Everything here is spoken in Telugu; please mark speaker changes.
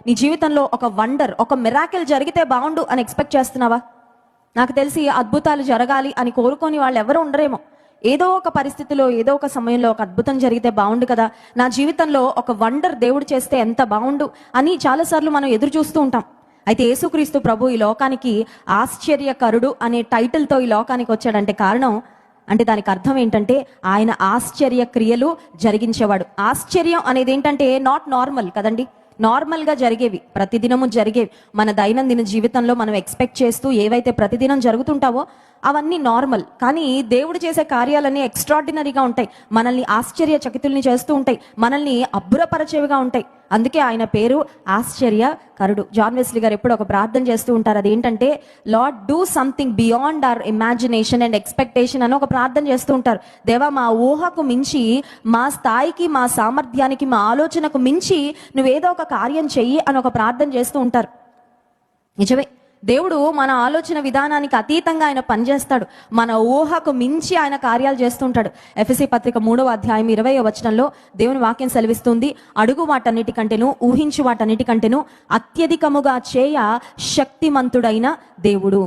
Speaker 1: నీ జీవితంలో ఒక వండర్, ఒక మిరాకిల్ జరిగితే బాగుండు అని ఎక్స్పెక్ట్ చేస్తున్నావా? నాకు తెలిసి అద్భుతాలు జరగాలి అని కోరుకొని వాళ్ళు ఎవరు ఉండరేమో. ఏదో ఒక పరిస్థితిలో, ఏదో ఒక సమయంలో ఒక అద్భుతం జరిగితే బాగుండు కదా, నా జీవితంలో ఒక వండర్ దేవుడు చేస్తే ఎంత బాగుండు అని చాలాసార్లు మనం ఎదురు చూస్తూ ఉంటాం. అయితే యేసుక్రీస్తు ప్రభు ఈ లోకానికి ఆశ్చర్యకరుడు అనే టైటిల్తో ఈ లోకానికి వచ్చాడంటే కారణం, అంటే దానికి అర్థం ఏంటంటే ఆయన ఆశ్చర్య క్రియలు జరిగించేవాడు. ఆశ్చర్యం అనేది ఏంటంటే నాట్ నార్మల్ కదండి, నార్మల్గా జరిగేవి, ప్రతిదినము జరిగేవి, మన దైనందిన జీవితంలో మనం ఎక్స్పెక్ట్ చేస్తూ ఏవైతే ప్రతిదినం జరుగుతుంటావో అవన్నీ నార్మల్. కానీ దేవుడు చేసే కార్యాలన్నీ ఎక్స్ట్రాడినరీగా ఉంటాయి, మనల్ని ఆశ్చర్యచకితుల్ని చేస్తూ ఉంటాయి, మనల్ని అబ్బురపరచేవిగా ఉంటాయి. అందుకే ఆయన పేరు ఆశ్చర్యకరుడు. జాన్ వెస్లీ గారు ఎప్పుడు ఒక ప్రార్థన చేస్తూ ఉంటారు, అదేంటంటే lord do something beyond our imagination and expectation అని ఒక ప్రార్థన చేస్తూ ఉంటారు. దేవా, మా ఊహకు మించి, మా స్థాయికి, మా సామర్థ్యానికి, మా ఆలోచనకు మించి నువ్వేదో ఒక కార్యం చెయ్యి అని ఒక ప్రార్థన చేస్తూ ఉంటారు. నిజమే, దేవుడు మన ఆలోచన విధానానికి అతీతంగా ఆయన పనిచేస్తాడు, మన ఊహకు మించి ఆయన కార్యాలు చేస్తుంటాడు. ఎఫెసీ పత్రిక 3వ అధ్యాయం 20వ వచనంలో దేవుని వాక్యం సెలవిస్తుంది, అడుగు వాటన్నిటికంటేను, ఊహించు వాటన్నిటికంటేను అత్యధికముగా చేయ శక్తిమంతుడైన దేవుడు.